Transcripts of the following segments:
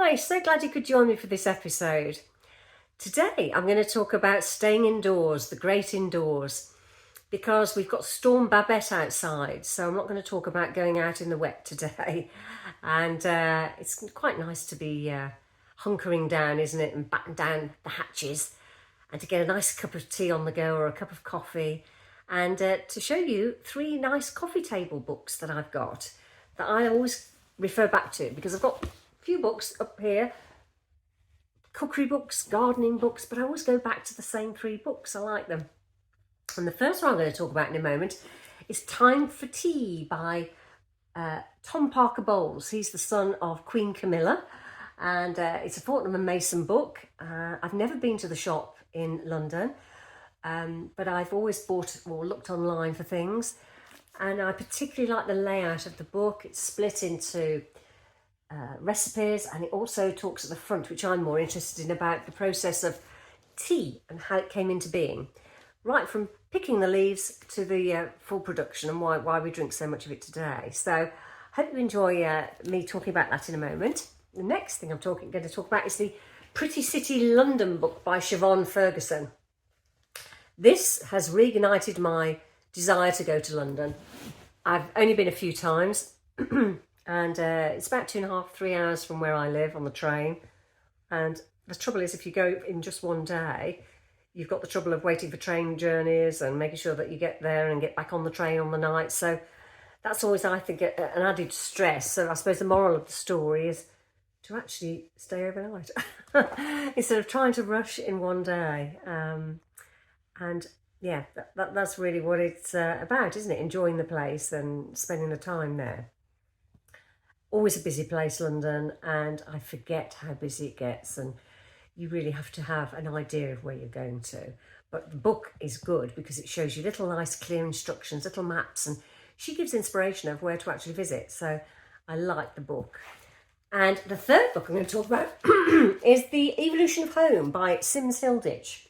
Hi, so glad you could join me for this episode. Today I'm going to talk about staying indoors, the great indoors, because we've got Storm Babet outside, so I'm not going to talk about going out in the wet today. And it's quite nice to be hunkering down, isn't it, and batten down the hatches and to get a nice cup of tea on the go or a cup of coffee, and to show you 3 nice coffee table books that I've got that I always refer back to, because I've got few books up here, cookery books, gardening books, but I always go back to the same 3 books. I like them. And the first one I'm going to talk about in a moment is Time for Tea by Tom Parker Bowles. He's the son of Queen Camilla, and it's a Fortnum and Mason book. I've never been to the shop in London, but I've always bought or looked online for things, and I particularly like the layout of the book. It's split into recipes, and it also talks at the front, which I'm more interested in, about the process of tea and how it came into being, right from picking the leaves to the full production, and why we drink so much of it today. So I hope you enjoy me talking about that in a moment. The next thing I'm going to talk about is the Pretty City London book by Siobhan Ferguson. This has reignited my desire to go to London. I've only been a few times and it's about 2.5, 3 hours from where I live on the train. And the trouble is, if you go in just one day, you've got the trouble of waiting for train journeys and making sure that you get there and get back on the train on the night. So that's always, I think, an added stress. So I suppose the moral of the story is to actually stay overnight instead of trying to rush in one day. And yeah, that's really what it's about, isn't it? Enjoying the place and spending the time there. Always a busy place, London, and I forget how busy it gets, and you really have to have an idea of where you're going to. But the book is good because it shows you little nice clear instructions, little maps, and she gives inspiration of where to actually visit. So I like the book. And the third book I'm going to talk about is The Evolution of Home by Sims-Hilditch.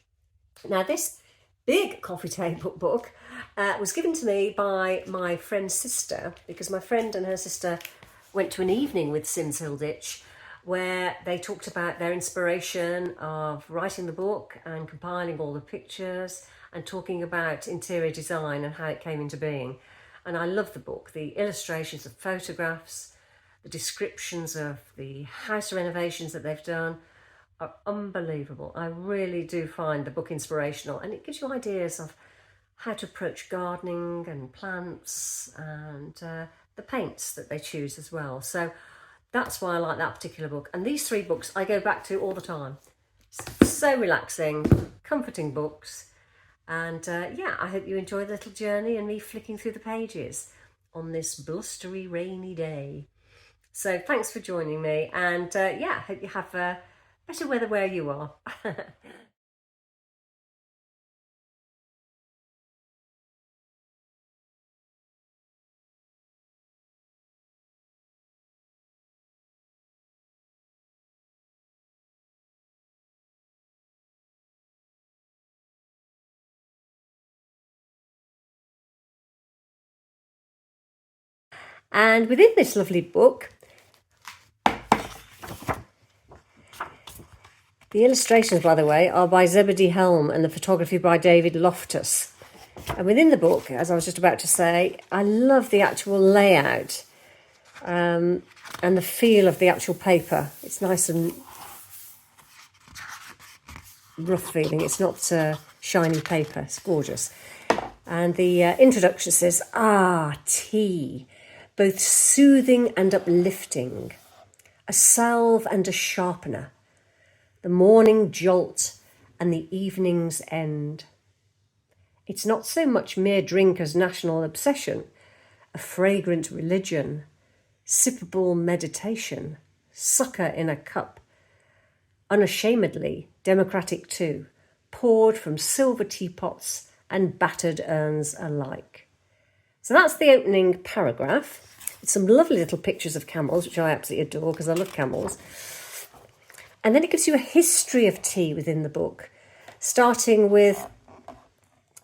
Now, this big coffee table book was given to me by my friend's sister, because my friend and her sister went to an evening with Sims-Hilditch where they talked about their inspiration of writing the book and compiling all the pictures and talking about interior design and how it came into being. And I love the book. The illustrations, the photographs, the descriptions of the house renovations that they've done are unbelievable. I really do find the book inspirational, and it gives you ideas of how to approach gardening and plants and the paints that they choose as well. So that's why I like that particular book. And these 3 books I go back to all the time. So relaxing, comforting books. And yeah, I hope you enjoy the little journey and me flicking through the pages on this blustery, rainy day. So thanks for joining me. And yeah, I hope you have better weather where you are. And within this lovely book, the illustrations, by the way, are by Zebedee Helm and the photography by David Loftus. And within the book, as I was just about to say, I love the actual layout and the feel of the actual paper. It's nice and rough feeling. It's not shiny paper. It's gorgeous. And the introduction says, tea, both soothing and uplifting, a salve and a sharpener, the morning jolt and the evening's end. It's not so much mere drink as national obsession, a fragrant religion, sippable meditation, sucker in a cup, unashamedly democratic too, poured from silver teapots and battered urns alike. So that's the opening paragraph. It's some lovely little pictures of camels, which I absolutely adore because I love camels. And then it gives you a history of tea within the book, starting with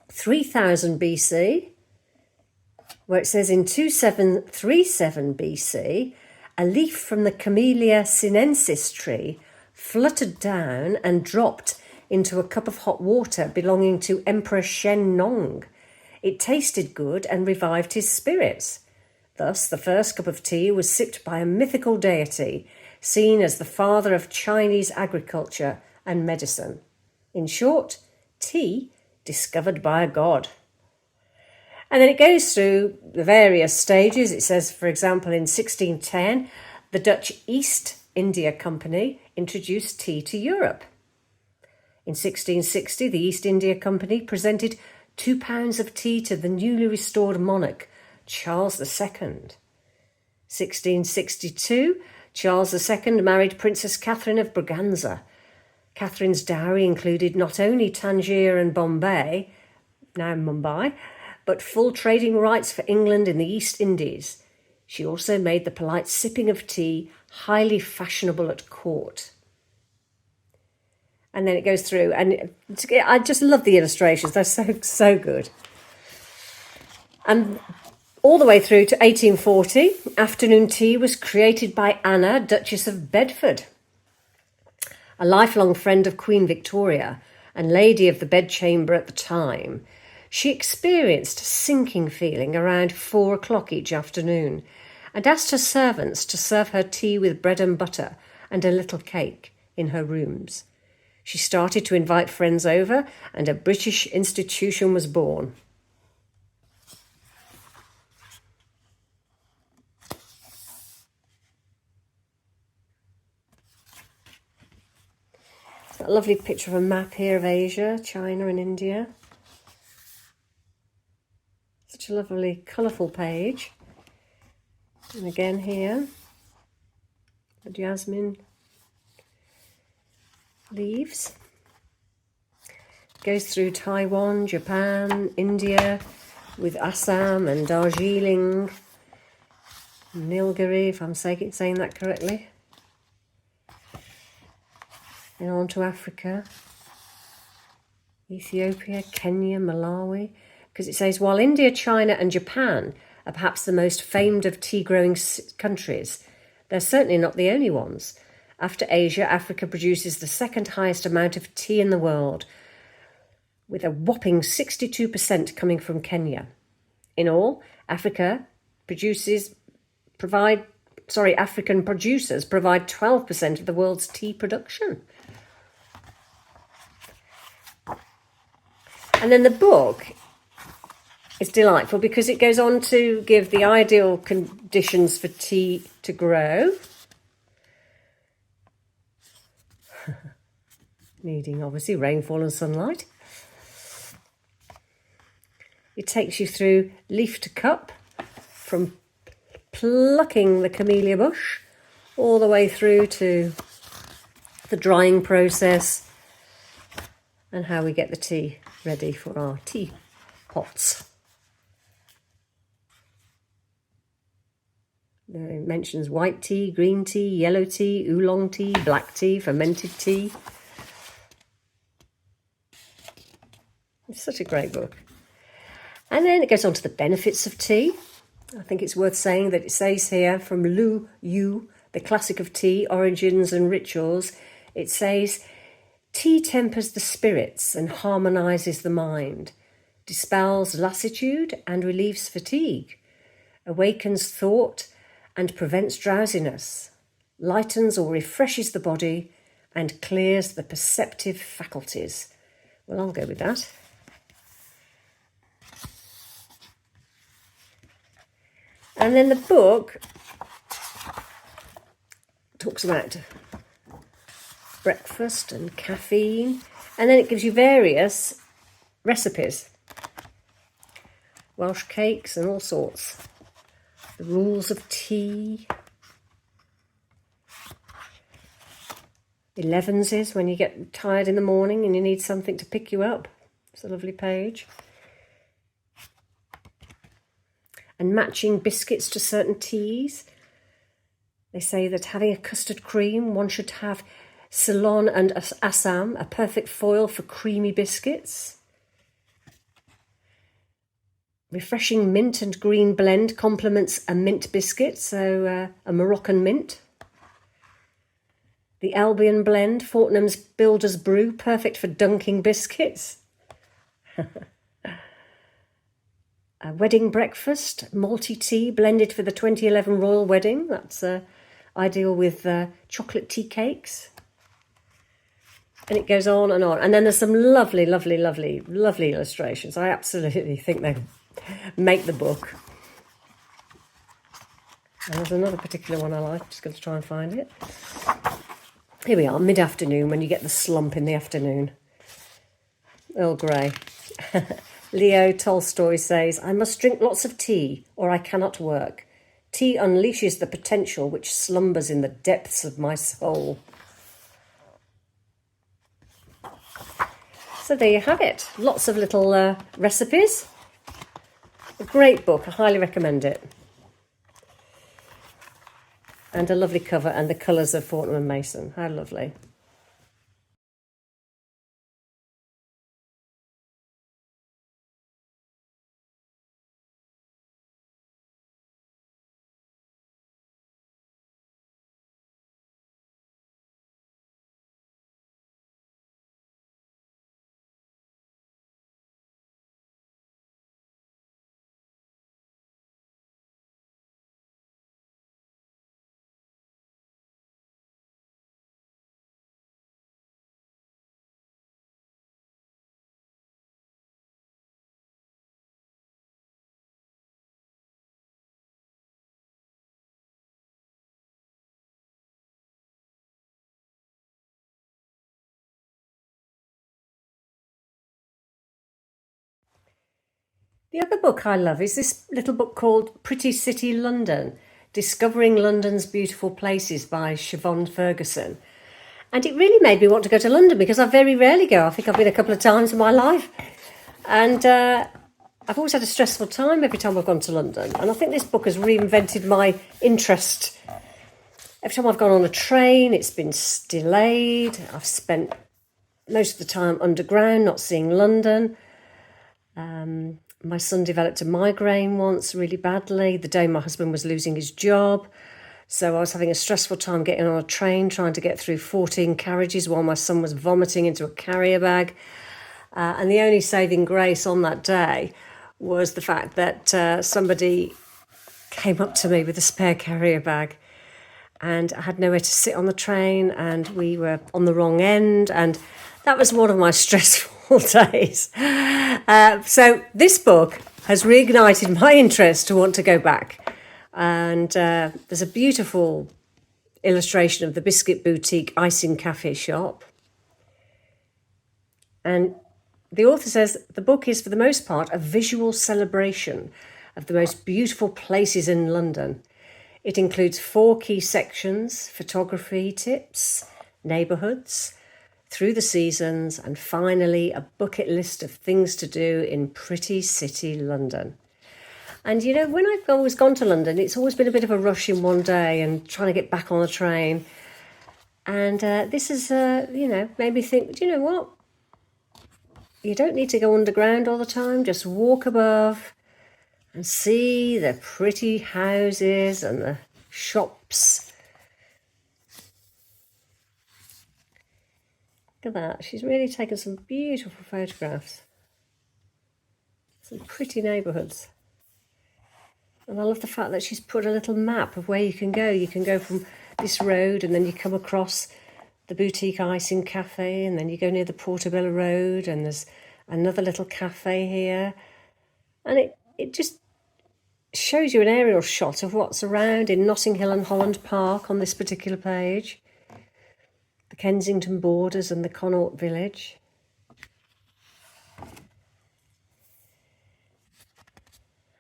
3000 BC, where it says in 2737 BC, A leaf from the Camellia sinensis tree fluttered down and dropped into a cup of hot water belonging to Emperor Shen Nong. It tasted good and revived his spirits. Thus, the first cup of tea was sipped by a mythical deity, seen as the father of Chinese agriculture and medicine. In short, tea discovered by a god. And then it goes through the various stages. It says, for example, in 1610, the Dutch East India Company introduced tea to Europe. In 1660, the East India Company presented 2 pounds of tea to the newly restored monarch, Charles II. 1662, Charles II married Princess Catherine of Braganza. Catherine's dowry included not only Tangier and Bombay, now Mumbai, but full trading rights for England in the East Indies. She also made the polite sipping of tea highly fashionable at court. And then it goes through, and I just love the illustrations. They're so good. And all the way through to 1840, afternoon tea was created by Anna, Duchess of Bedford, a lifelong friend of Queen Victoria and lady of the bedchamber at the time. She experienced a sinking feeling around 4 o'clock each afternoon and asked her servants to serve her tea with bread and butter and a little cake in her rooms. She started to invite friends over, and a British institution was born. A lovely picture of a map here of Asia, China and India. Such a lovely, colourful page. And again here, the jasmine leaves. Goes through Taiwan, Japan, India, with Assam and Darjeeling, Nilgiri, if I'm saying that correctly. And on to Africa, Ethiopia, Kenya, Malawi, because it says, while India, China and Japan are perhaps the most famed of tea-growing countries, they're certainly not the only ones. After Asia, Africa produces the second highest amount of tea in the world, with a whopping 62% coming from Kenya. In all, African producers provide 12% of the world's tea production. And then the book is delightful because it goes on to give the ideal conditions for tea to grow. Needing, obviously, rainfall and sunlight. It takes you through leaf to cup, from plucking the camellia bush all the way through to the drying process and how we get the tea ready for our tea pots. It mentions white tea, green tea, yellow tea, oolong tea, black tea, fermented tea. It's such a great book. And then it goes on to the benefits of tea. I think it's worth saying that it says here from Lu Yu, The Classic of Tea, Origins and Rituals, it says, tea tempers the spirits and harmonises the mind, dispels lassitude and relieves fatigue, awakens thought and prevents drowsiness, lightens or refreshes the body and clears the perceptive faculties. Well, I'll go with that. And then the book talks about breakfast and caffeine, and then it gives you various recipes, Welsh cakes and all sorts, the rules of tea, 11s is when you get tired in the morning and you need something to pick you up. It's a lovely page. And matching biscuits to certain teas. They say that having a custard cream, one should have Ceylon and Assam, a perfect foil for creamy biscuits. refreshing mint and green blend complements a mint biscuit, so a Moroccan mint. The Albion blend, Fortnum's Builder's Brew, perfect for dunking biscuits. A wedding breakfast, malty tea blended for the 2011 royal wedding. That's ideal with chocolate tea cakes. And it goes on. And then there's some lovely, lovely, lovely, lovely illustrations. I absolutely think they make the book. And there's another particular one I like. Just going to try and find it. Here we are, mid-afternoon, when you get the slump in the afternoon. Earl Grey. Leo Tolstoy says, I must drink lots of tea or I cannot work. Tea unleashes the potential which slumbers in the depths of my soul. So there you have it. Lots of little recipes. A great book. I highly recommend it. And a lovely cover and the colours of Fortnum and Mason. How lovely. The other book I love is this little book called Pretty City London, Discovering London's Beautiful Places by Siobhan Ferguson. And it really made me want to go to London because I very rarely go. I think I've been a couple of times in my life. And I've always had a stressful time every time I've gone to London. And I think this book has reinvented my interest. Every time I've gone on a train, it's been delayed. I've spent most of the time underground, not seeing London. My son developed a migraine once really badly, the day my husband was losing his job. So I was having a stressful time getting on a train, trying to get through 14 carriages while my son was vomiting into a carrier bag. And the only saving grace on that day was the fact that somebody came up to me with a spare carrier bag. And I had nowhere to sit on the train and we were on the wrong end. And that was one of my stressful days. So this book has reignited my interest to want to go back. And there's a beautiful illustration of the Biscuit Boutique Icing Cafe shop. And the author says the book is, for the most part, a visual celebration of the most beautiful places in London. It includes 4 key sections: photography tips, neighbourhoods, through the seasons, and finally a bucket list of things to do in Pretty City London. And you know, when I've always gone to London, it's always been a bit of a rush in one day and trying to get back on the train. And this has, made me think, do you know what? You don't need to go underground all the time. Just walk above and see the pretty houses and the shops. Look at that. She's really taken some beautiful photographs. Some pretty neighbourhoods. And I love the fact that she's put a little map of where you can go. You can go from this road and then you come across the Boutique Icing Cafe and then you go near the Portobello Road and there's another little cafe here. And it just shows you an aerial shot of what's around in Notting Hill and Holland Park on this particular page. The Kensington Borders and the Connaught Village.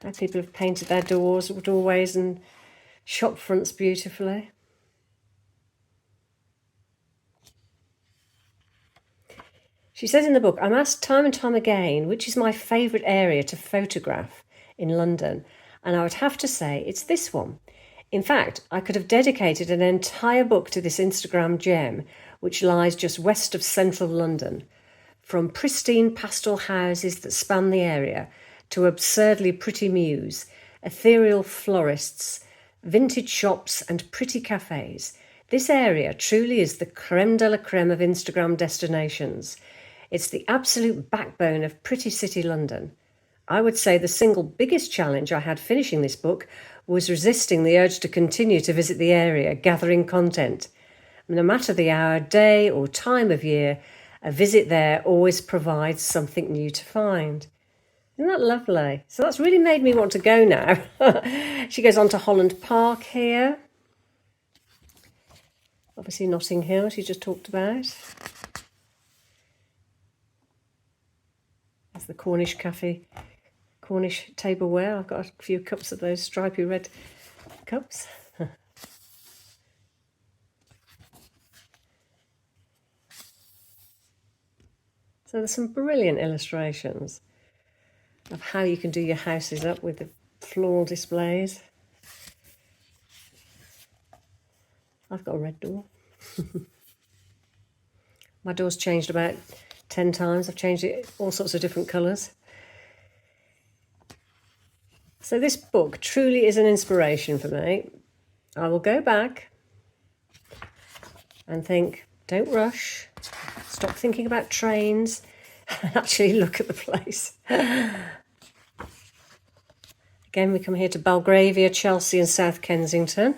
How people have painted their doorways and shop fronts beautifully. She says in the book, I'm asked time and time again which is my favourite area to photograph in London, and I would have to say it's this one. In fact, I could have dedicated an entire book to this Instagram gem, which lies just west of central London. From pristine pastel houses that span the area to absurdly pretty muse, ethereal florists, vintage shops and pretty cafes. This area truly is the creme de la creme of Instagram destinations. It's the absolute backbone of pretty city London. I would say the single biggest challenge I had finishing this book was resisting the urge to continue to visit the area, gathering content. No matter the hour, day or time of year, a visit there always provides something new to find. Isn't that lovely? So that's really made me want to go now. She goes on to Holland Park here. Obviously Notting Hill, she just talked about. That's the Cornish Cafe, Cornish tableware. I've got a few cups of those stripy red cups. So there's some brilliant illustrations of how you can do your houses up with the floral displays. I've got a red door. My door's changed about 10 times. I've changed it all sorts of different colours. So this book truly is an inspiration for me. I will go back and think, don't rush, stop thinking about trains, and actually look at the place. Again, we come here to Belgravia, Chelsea and South Kensington.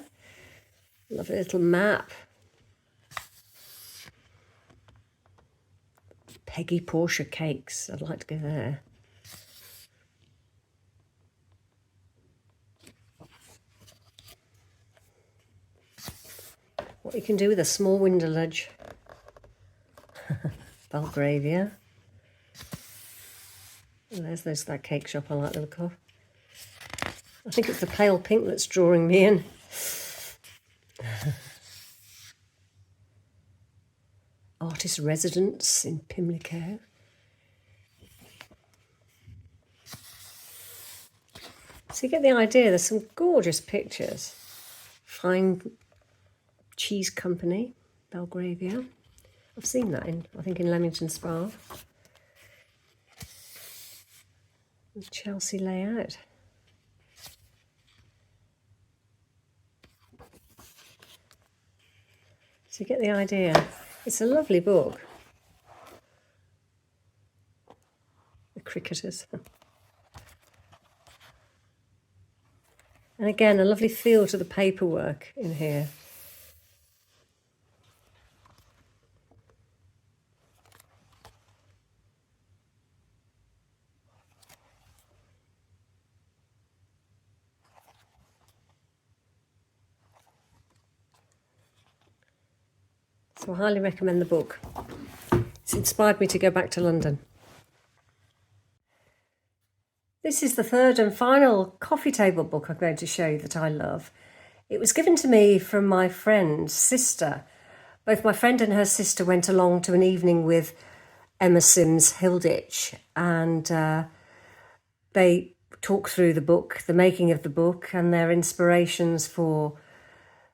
Lovely little map. Peggy Portia Cakes, I'd like to go there. What you can do with a small window ledge. Belgravia. And there's that cake shop I like the look of. I think it's the pale pink that's drawing me in. Artist residence in Pimlico. So you get the idea, there's some gorgeous pictures. Fine cheese company, Belgravia. I've seen that I think in Leamington Spa. The Chelsea layout. So you get the idea. It's a lovely book. The cricketers. And again, a lovely feel to the paperwork in here. So I highly recommend the book. It's inspired me to go back to London. This is the third and final coffee table book I'm going to show you that I love. It was given to me from my friend's sister. Both my friend and her sister went along to an evening with Emma Sims-Hilditch, and they talked through the book, the making of the book, and their inspirations for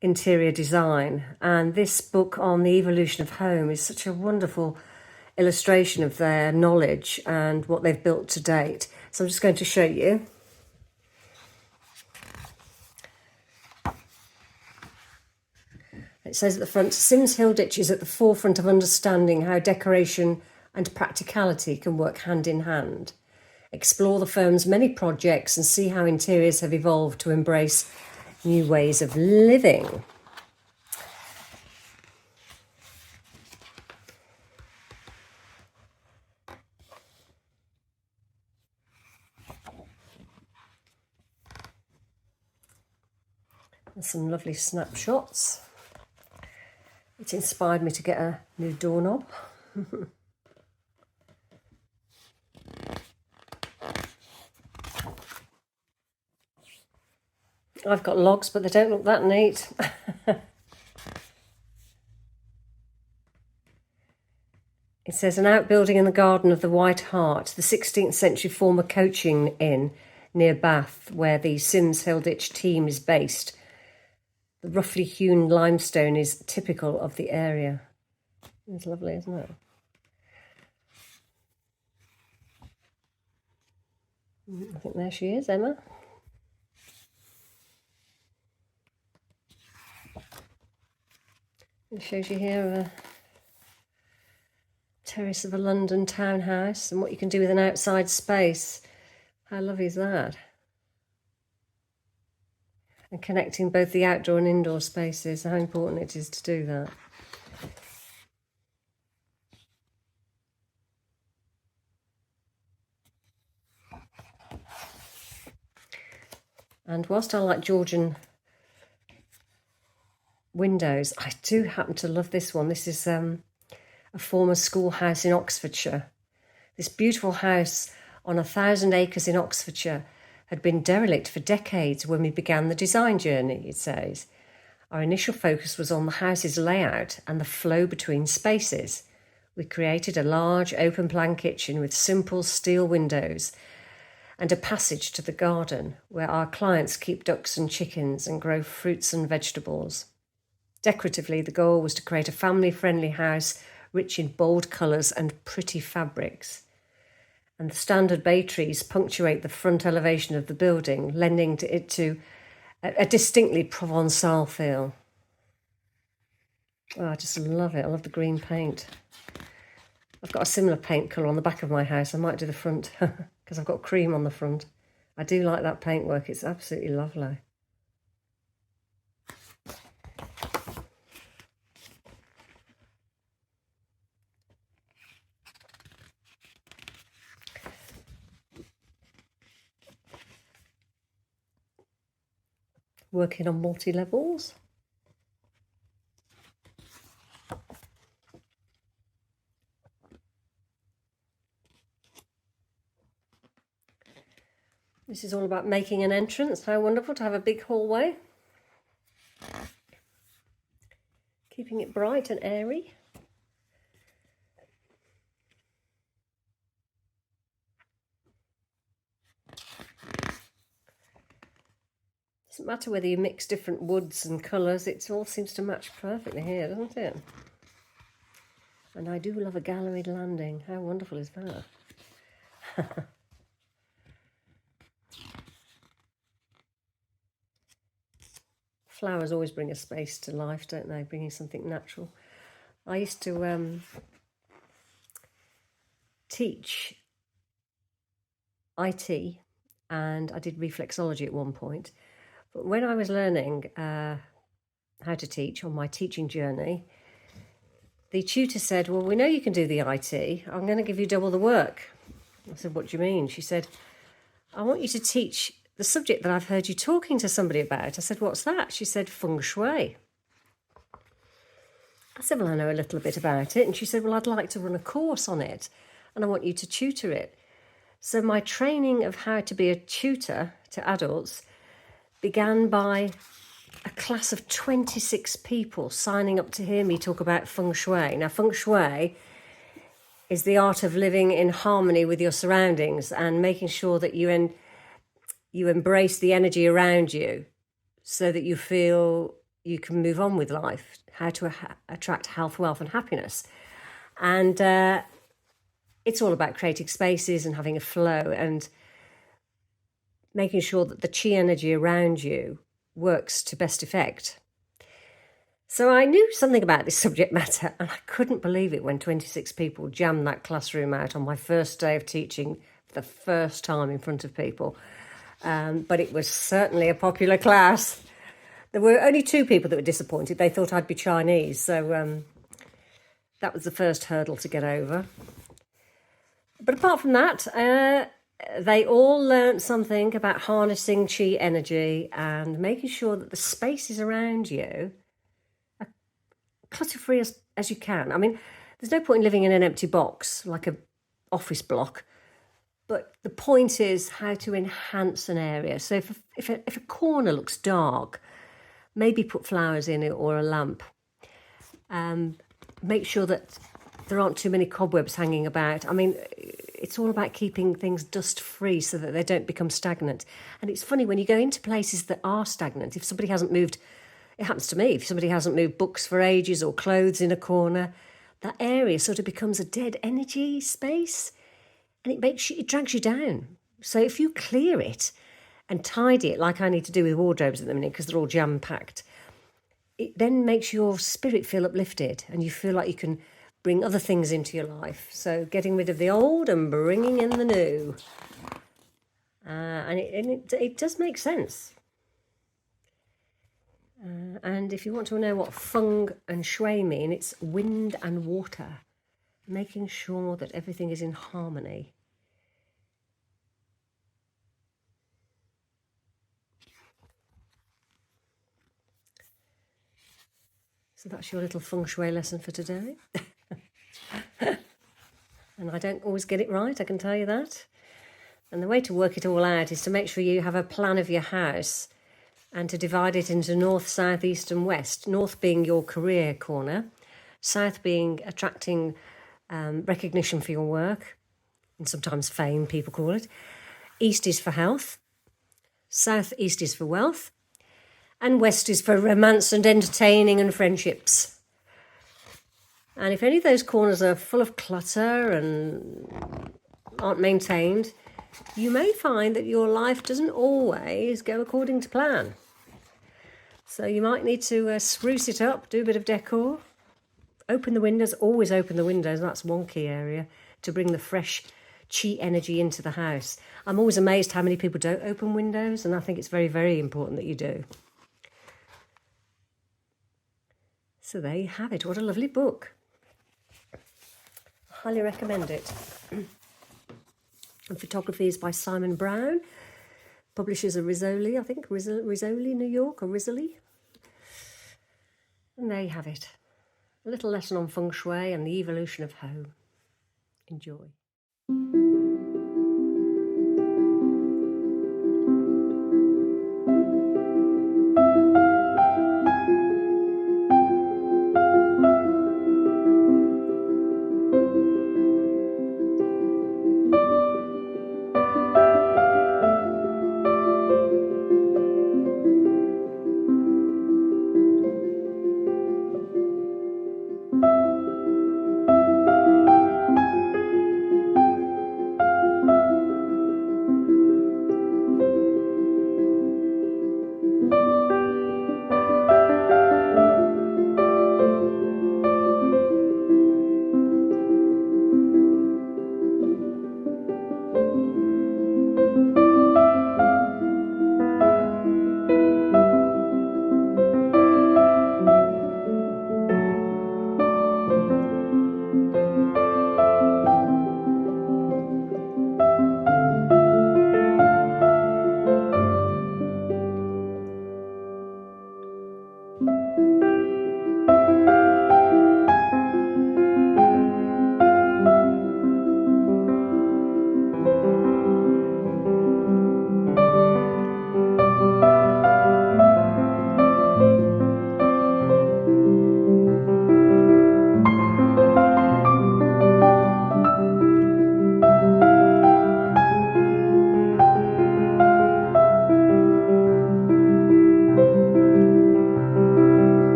interior design. And this book on the evolution of home is such a wonderful illustration of their knowledge and what they've built to date. So I'm just going to show you. It says at the front, Sims-Hilditch is at the forefront of understanding how decoration and practicality can work hand in hand. Explore the firm's many projects and see how interiors have evolved to embrace new ways of living. And some lovely snapshots. It inspired me to get a new doorknob. I've got logs, but they don't look that neat. It says, an outbuilding in the garden of the White Hart, the 16th century former coaching inn near Bath, where the Sims-Hilditch team is based. The roughly hewn limestone is typical of the area. It's lovely, isn't it? I think there she is, Emma. It shows you here a terrace of a London townhouse and what you can do with an outside space. How lovely is that? And connecting both the outdoor and indoor spaces, how important it is to do that. And whilst I like Georgian windows, I do happen to love this one. This is a former schoolhouse in Oxfordshire. This beautiful house on 1,000 acres in Oxfordshire had been derelict for decades when we began the design journey, it says. Our initial focus was on the house's layout and the flow between spaces. We created a large open-plan kitchen with simple steel windows and a passage to the garden where our clients keep ducks and chickens and grow fruits and vegetables. Decoratively, the goal was to create a family-friendly house rich in bold colours and pretty fabrics. And the standard bay trees punctuate the front elevation of the building, lending it to a distinctly Provençal feel. Oh, I just love it. I love the green paint. I've got a similar paint colour on the back of my house. I might do the front because I've got cream on the front. I do like that paintwork. It's absolutely lovely. Working on multi-levels. This is all about making an entrance. How wonderful to have a big hallway. Keeping it bright and airy. Doesn't matter whether you mix different woods and colours, it all seems to match perfectly here, doesn't it? And I do love a galleried landing. How wonderful is that? Flowers always bring a space to life, don't they? Bringing something natural. I used to teach IT, and I did reflexology at one point. But when I was learning how to teach on my teaching journey, the tutor said, well, we know you can do the IT. I'm going to give you double the work. I said, what do you mean? She said, I want you to teach the subject that I've heard you talking to somebody about. I said, what's that? She said, feng shui. I said, well, I know a little bit about it. And she said, well, I'd like to run a course on it and I want you to tutor it. So my training of how to be a tutor to adults began by a class of 26 people signing up to hear me talk about feng shui. Now, feng shui is the art of living in harmony with your surroundings and making sure that you embrace the energy around you so that you feel you can move on with life, how to attract health, wealth and happiness. And it's all about creating spaces and having a flow and making sure that the chi energy around you works to best effect. So I knew something about this subject matter and I couldn't believe it when 26 people jammed that classroom out on my first day of teaching for the first time in front of people. But it was certainly a popular class. There were only 2 people that were disappointed. They thought I'd be Chinese. So that was the first hurdle to get over. But apart from that, they all learnt something about harnessing chi energy and making sure that the spaces around you are clutter-free as you can. I mean, there's no point in living in an empty box like an office block. But the point is how to enhance an area. So if a corner looks dark, maybe put flowers in it or a lamp. Make sure that there aren't too many cobwebs hanging about. I mean, it's all about keeping things dust-free so that they don't become stagnant. And it's funny, when you go into places that are stagnant, if somebody hasn't moved, it happens to me, if somebody hasn't moved books for ages or clothes in a corner, that area sort of becomes a dead energy space. And it drags you down So if you clear it and tidy it like I need to do with wardrobes at the minute because they're all jam-packed, it then makes your spirit feel uplifted and you feel like you can bring other things into your life. So getting rid of the old and bringing in the new. And it does make sense. And if you want to know what feng and shui mean, it's wind and water, making sure that everything is in harmony. So that's your little feng shui lesson for today. And I don't always get it right, I can tell you that. And the way to work it all out is to make sure you have a plan of your house and to divide it into north, south, east and west. North being your career corner, south being attracting recognition for your work, and sometimes fame, people call it. East is for health, south east is for wealth, and west is for romance and entertaining and friendships. And if any of those corners are full of clutter and aren't maintained, you may find that your life doesn't always go according to plan. So you might need to spruce it up, do a bit of decor, open the windows, always open the windows, that's one key area, to bring the fresh chi energy into the house. I'm always amazed how many people don't open windows, and I think it's very, very important that you do. So there you have it. What a lovely book. I highly recommend it. And photography is by Simon Brown. Publishers are Rizzoli, I think, Rizzoli, New York, or Rizzoli. And there you have it. A little lesson on feng shui and the evolution of home. Enjoy.